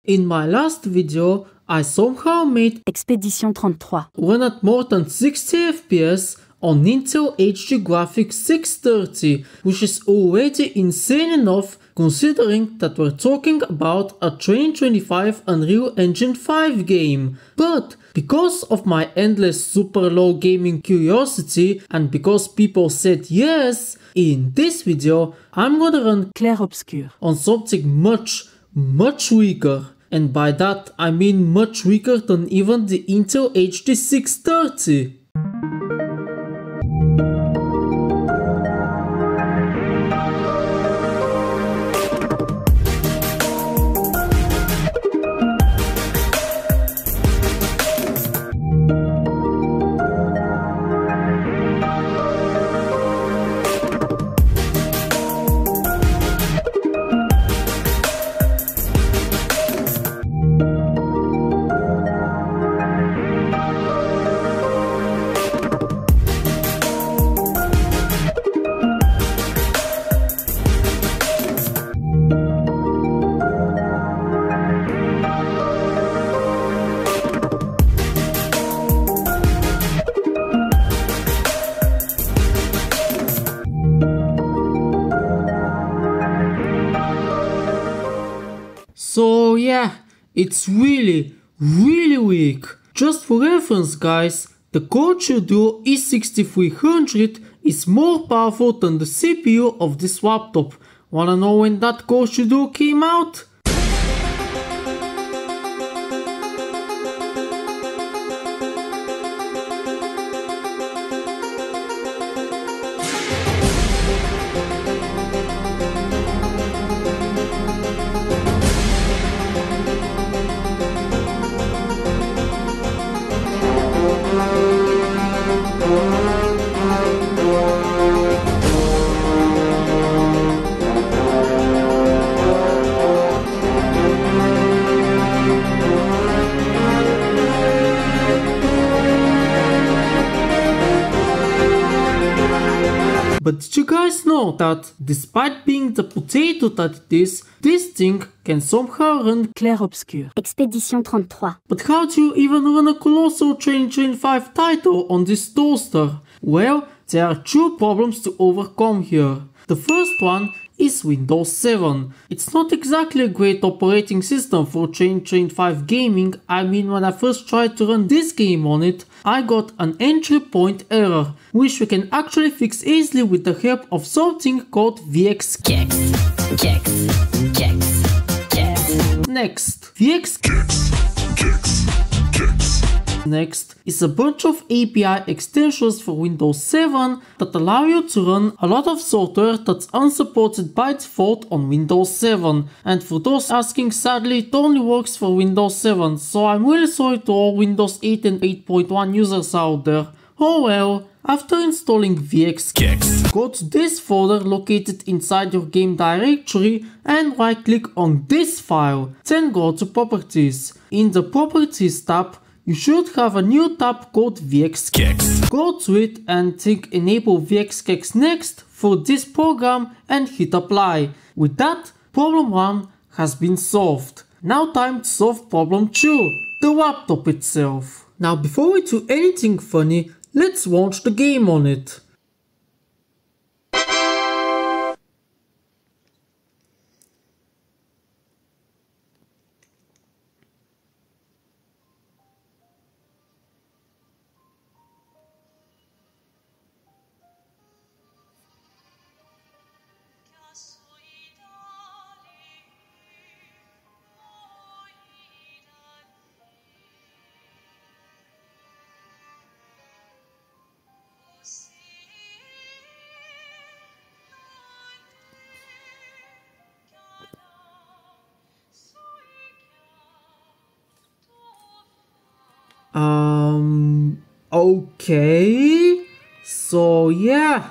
In my last video, I somehow made VxKex-NEXT run at more than 60 FPS on Intel HD graphics 630, which is already insane enough considering that we're talking about a 2025 Unreal Engine 5 game. But because of my endless super low gaming curiosity and because people said yes, in this video I'm gonna run Clair Obscur on something much weaker. And by that I mean much weaker than even the Intel HD 630. So yeah, it's really weak. Just for reference guys, the Culture Duo E6300 is more powerful than the CPU of this laptop. Wanna know when that Culture Duo came out? But did you guys know that despite being the potato that it is, this thing can somehow run Clair Obscur VxKex-NEXT. But how do you even run a colossal 2025 title on this toaster? Well, there are two problems to overcome here. The first one is Windows 7. It's not exactly a great operating system for 2025 gaming. I mean, when I first tried to run this game on it, I got an entry point error, which we can actually fix easily with the help of something called VxKex-NEXT. VxKex-NEXT is a bunch of API extensions for Windows 7 that allow you to run a lot of software that's unsupported by default on Windows 7. And for those asking, sadly it only works for Windows 7, so I'm really sorry to all Windows 8 and 8.1 users out there. Oh well. After installing VxKex, go to this folder located inside your game directory and right click on this file, then go to Properties. In the Properties tab, you should have a new tab called VxKex. Go to it and click Enable VxKex-NEXT for this program and hit Apply. With that, problem 1 has been solved. Now time to solve problem 2, the laptop itself. Now before we do anything funny, let's launch the game on it. Okay, so yeah,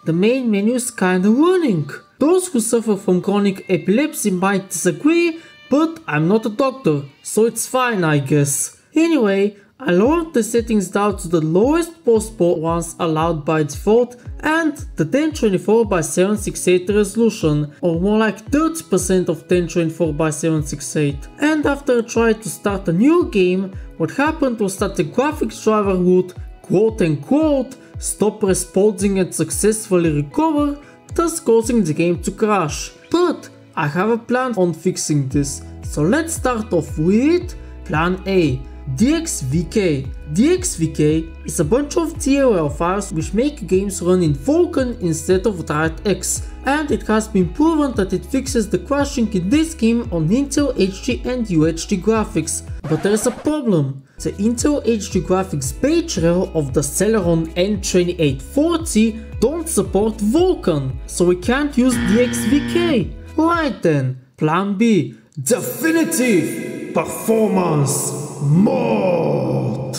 the main menu is kinda running. Those who suffer from chronic epilepsy might disagree, but I'm not a doctor, so it's fine I guess. Anyway, I lowered the settings down to the lowest possible ones allowed by default and the 1024x768 resolution, or more like 30% of 1024x768. And after I tried to start a new game, what happened was that the graphics driver would, quote unquote, stop responding and successfully recover, thus causing the game to crash. But I have a plan on fixing this, so let's start off with Plan A. DXVK. DXVK is a bunch of DLL files which make games run in Vulkan instead of DirectX, and it has been proven that it fixes the crashing in this game on Intel HD and UHD graphics. But there is a problem. The Intel HD graphics page rail of the Celeron N2840 don't support Vulkan, so we can't use DXVK. Right then, Plan B. Definitive Performance Mod.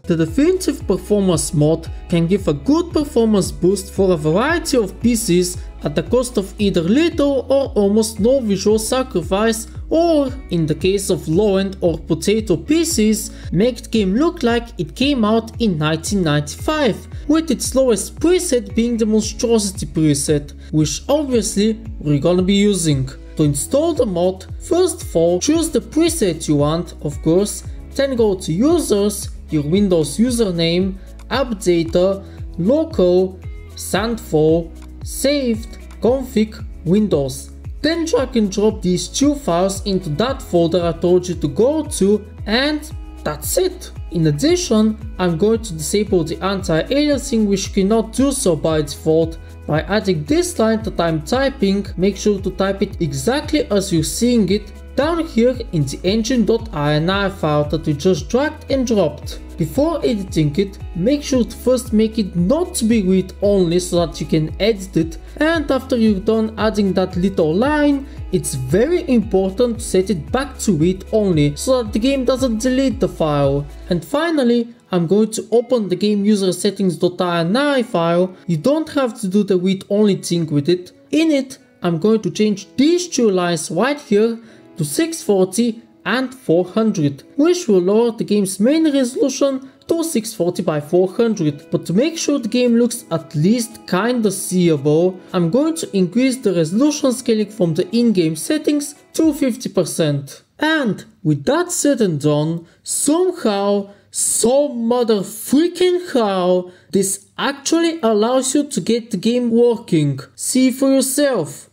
The Definitive Performance Mod can give a good performance boost for a variety of PCs at the cost of either little or almost no visual sacrifice, or, in the case of low-end or potato PCs, make the game look like it came out in 1995, with its lowest preset being the monstrosity preset, which obviously we're gonna be using. To install the mod, first of all choose the preset you want, of course, then go to Users, your Windows username, App Data, Local, Sandfall, Saved, Config, Windows. Then drag and drop these two files into that folder I told you to go to, and that's it. In addition, I'm going to disable the anti-aliasing, which you cannot do so by default. By adding this line that I'm typing, make sure to type it exactly as you're seeing it down here in the engine.ini file that we just dragged and dropped. Before editing it, make sure to first make it not to be read only so that you can edit it, and after you're done adding that little line, it's very important to set it back to read only so that the game doesn't delete the file. And finally, I'm going to open the game user settings.ini file. You don't have to do the read only thing with it. In it, I'm going to change these two lines right here to 640 and 400, which will lower the game's main resolution to 640 by 400. But to make sure the game looks at least kinda seeable, I'm going to increase the resolution scaling from the in-game settings to 50%. And with that said and done, somehow, some mother freaking how, this actually allows you to get the game working. See for yourself.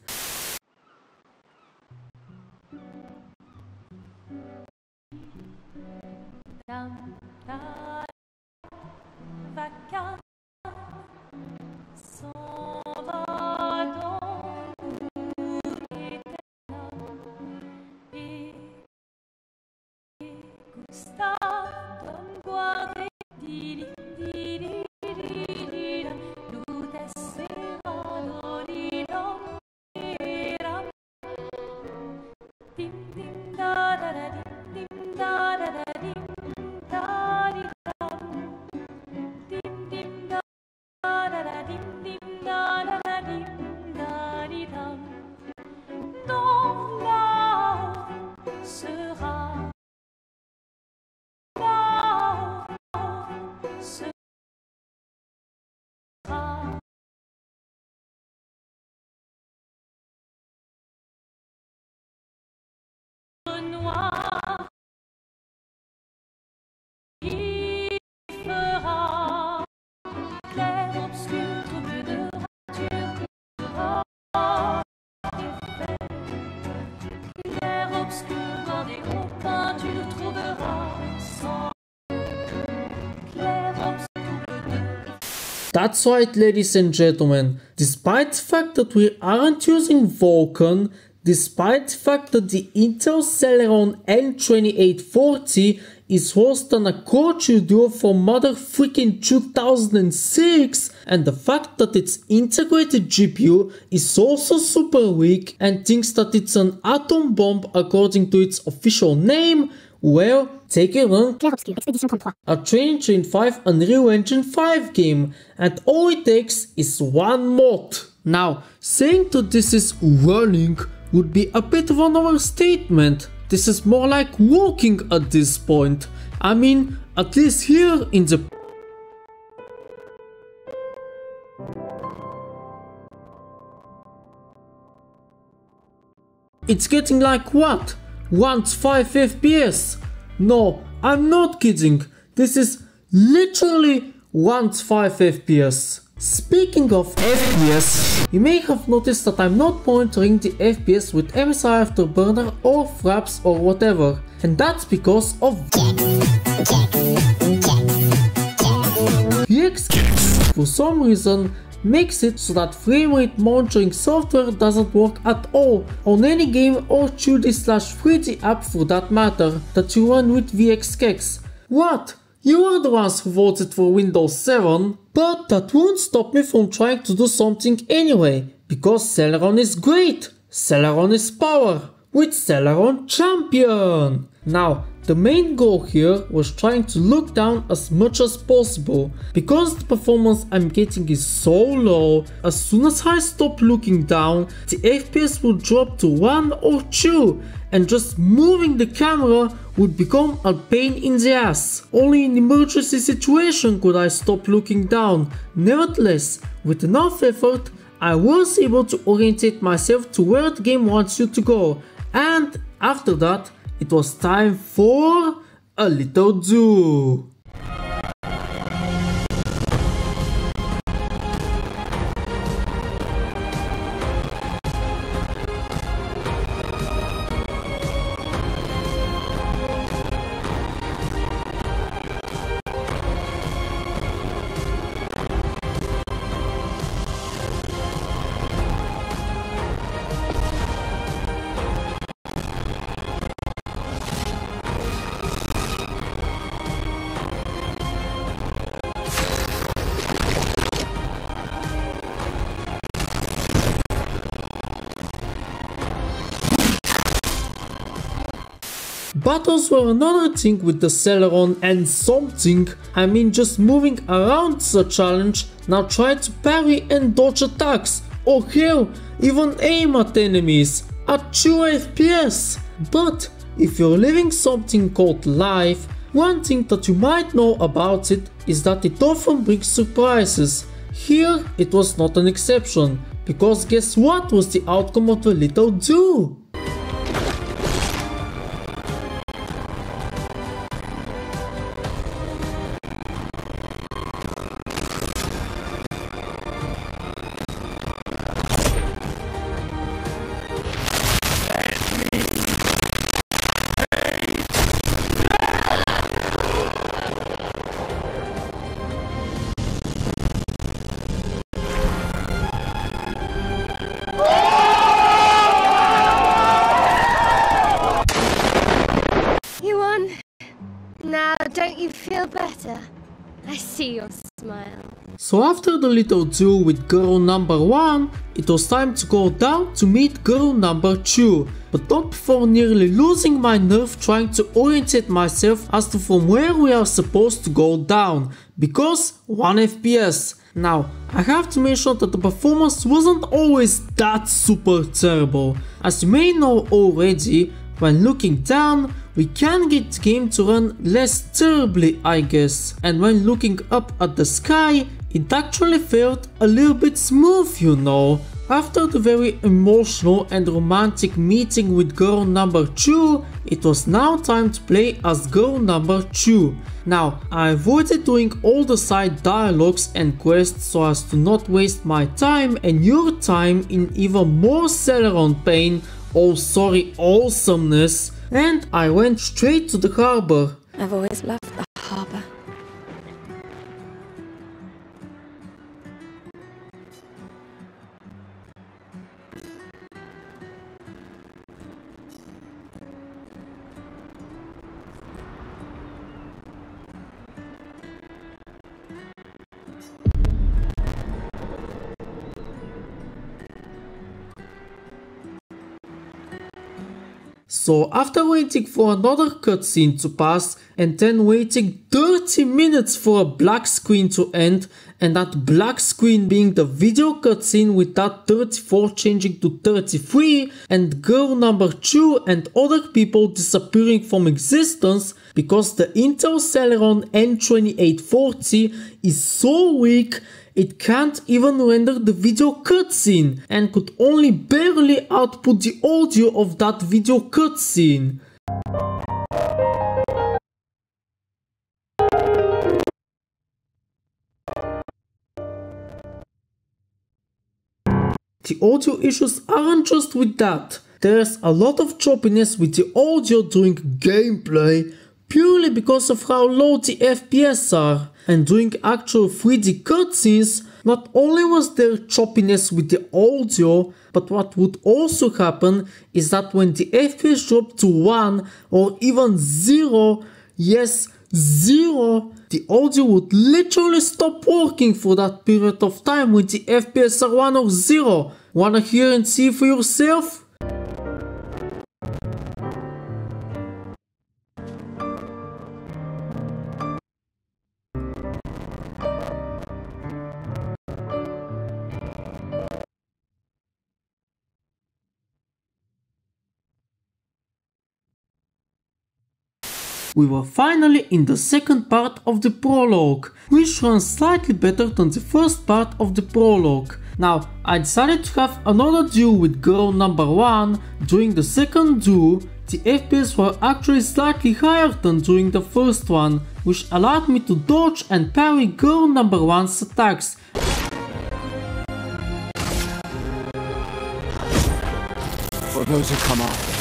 Clair obscur, trouble de rature, Clair obscur, dans des hauts peintures, trouvera sans Clair obscur. That's right, ladies and gentlemen, despite the fact that we aren't using Vulkan, despite the fact that the Intel Celeron N2840 is worse than a Core Duo from mother freaking 2006, and the fact that its integrated GPU is also super weak and thinks that it's an atom bomb according to its official name, well, take a look Clair Obscur, Expedition 33. a Training Chain 5 Unreal Engine 5 game, and all it takes is one mod. Now, saying that this is running would be a bit of an overstatement. This is more like walking at this point. I mean, at least here in the it's getting like what? 1 to 5 FPS? No, I'm not kidding. This is literally 1 to 5 FPS. Speaking of FPS, you may have noticed that I'm not monitoring the FPS with MSI Afterburner or Fraps or whatever. And that's because of VxKex. For some reason, makes it so that framerate monitoring software doesn't work at all on any game or 2D/3D app for that matter that you run with VxKex. What? You are the ones who voted for Windows 7, but that won't stop me from trying to do something anyway, because Celeron is great! Celeron is power! With Celeron Champion! Now, the main goal here was trying to look down as much as possible. Because the performance I'm getting is so low, as soon as I stop looking down, the FPS will drop to 1 or 2, and just moving the camera would become a pain in the ass. Only in emergency situation could I stop looking down. Nevertheless, with enough effort, I was able to orientate myself to where the game wants you to go, and after that, it was time for a little do. Battles were another thing with the Celeron and something, I mean just moving around the challenge. Now try to parry and dodge attacks, or hell, even aim at enemies at 2 FPS. But if you're living something called life, one thing that you might know about it is that it often brings surprises. Here it was not an exception, because guess what was the outcome of the little do? Now, don't you feel better? I see your smile. So after the little do with girl number 1, it was time to go down to meet girl number 2. But not before nearly losing my nerve trying to orientate myself as to from where we are supposed to go down. Because 1 FPS. Now, I have to mention that the performance wasn't always that super terrible. As you may know already, when looking down, we can get the game to run less terribly, I guess. And when looking up at the sky, it actually felt a little bit smooth, you know. After the very emotional and romantic meeting with girl number 2, it was now time to play as girl number 2. Now, I avoided doing all the side dialogues and quests so as to not waste my time and your time in even more Celeron pain, oh sorry, awesomeness, and I went straight to the harbor. I've always loved the harbor. So after waiting for another cutscene to pass and then waiting 30 minutes for a black screen to end and that black screen being the video cutscene with that 34 changing to 33 and girl number 2 and other people disappearing from existence because the Intel Celeron N2840 is so weak it can't even render the video cutscene and could only barely output the audio of that video cutscene. The audio issues aren't just with that. There's a lot of choppiness with the audio during gameplay purely because of how low the FPS are, and during actual 3D cutscenes not only was there choppiness with the audio, but what would also happen is that when the FPS dropped to 1 or even 0, yes 0, the audio would literally stop working for that period of time when the FPS are 1 or 0. Wanna hear and see for yourself? We were finally in the second part of the prologue, which runs slightly better than the first part of the prologue. Now, I decided to have another duo with girl number 1. During the second duo, the FPS were actually slightly higher than during the first one, which allowed me to dodge and parry girl number 1's attacks. For those who come up.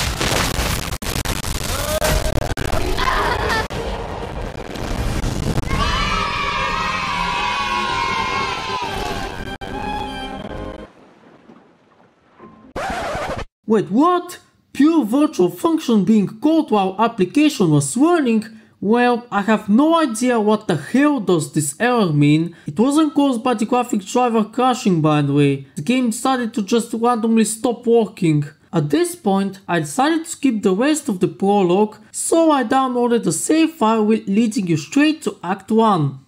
Wait, what? Pure virtual function being called while application was running? Well, I have no idea what the hell does this error mean. It wasn't caused by the graphics driver crashing, by the way. The game decided to just randomly stop working. At this point, I decided to skip the rest of the prologue, so I downloaded a save file leading you straight to Act 1.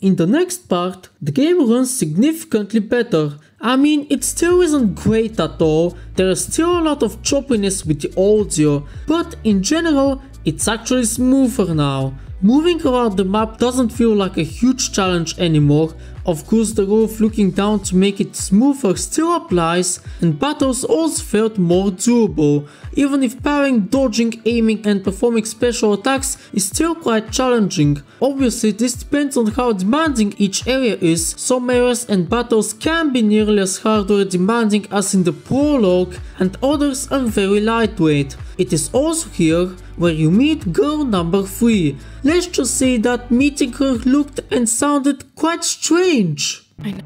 In the next part, the game runs significantly better. I mean, it still isn't great at all, there is still a lot of choppiness with the audio, but in general, it's actually smoother now. Moving around the map doesn't feel like a huge challenge anymore. Of course, the rule of looking down to make it smoother still applies, and battles also felt more doable, even if parrying, dodging, aiming and performing special attacks is still quite challenging. Obviously, this depends on how demanding each area is. Some areas and battles can be nearly as hard or demanding as in the prologue, and others are very lightweight. It is also here where you meet girl number 3. Let's just say that meeting her looked and sounded quite strange. I know.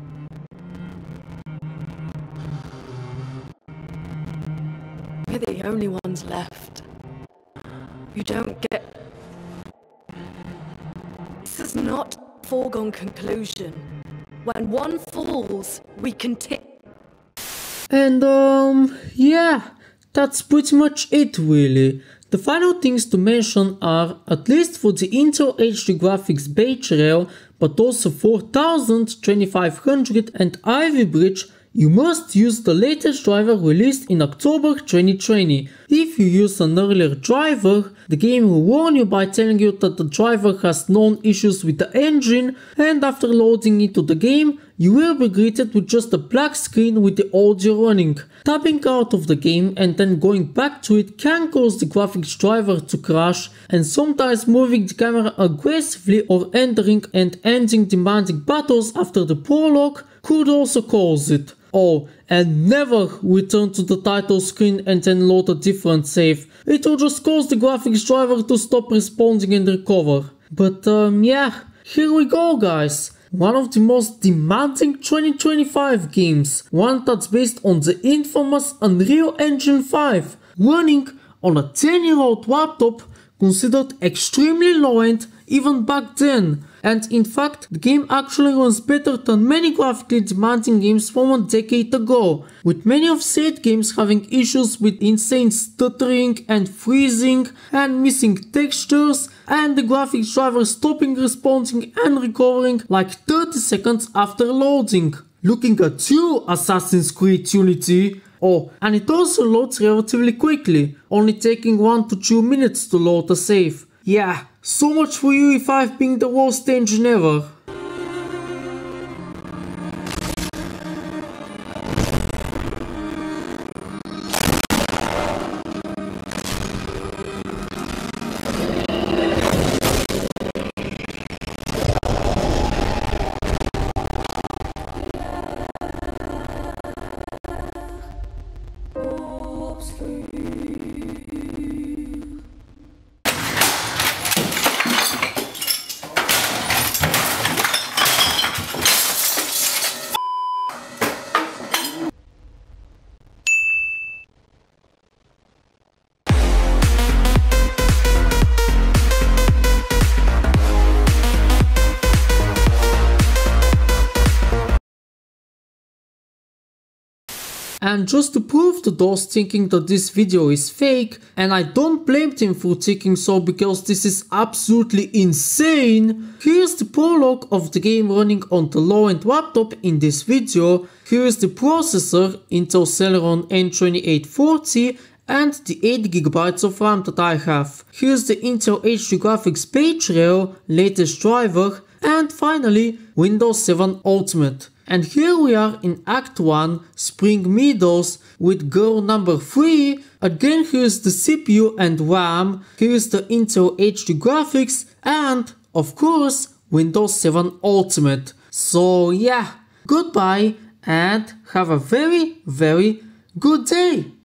We're the only ones left. You don't get... This is not a foregone conclusion. When one falls, we continue. And yeah, that's pretty much it really. The final things to mention are, at least for the Intel HD graphics base rail, but also 4000, 2500 and Ivy Bridge, you must use the latest driver released in October 2020. If you use an earlier driver, the game will warn you by telling you that the driver has known issues with the engine, and after loading into the game, you will be greeted with just a black screen with the audio running. Tapping out of the game and then going back to it can cause the graphics driver to crash, and sometimes moving the camera aggressively or entering and ending demanding battles after the prologue could also cause it. Oh, and never return to the title screen and then load a different save. It will just cause the graphics driver to stop responding and recover. But yeah, here we go guys. One of the most demanding 2025 games, one that's based on the infamous Unreal Engine 5, running on a 10-year-old laptop considered extremely low-end even back then. And in fact, the game actually runs better than many graphically demanding games from a decade ago, with many of said games having issues with insane stuttering and freezing and missing textures, and the graphics driver stopping responding and recovering like 30 seconds after loading. Looking at you, Assassin's Creed Unity! Oh, and it also loads relatively quickly, only taking 1 to 2 minutes to load a save. Yeah, so much for UE5 being the worst engine ever. And just to prove to those thinking that this video is fake, and I don't blame them for thinking so because this is absolutely insane, here's the prologue of the game running on the low-end laptop in this video. Here is the processor, Intel Celeron N2840, and the 8GB of RAM that I have. Here's the Intel HD graphics page rail, latest driver, and finally Windows 7 Ultimate. And here we are in Act 1, Spring Meadows, with girl number 3. Again, here's the CPU and RAM, here's the Intel HD graphics, and of course Windows 7 Ultimate. So yeah, goodbye and have a very good day.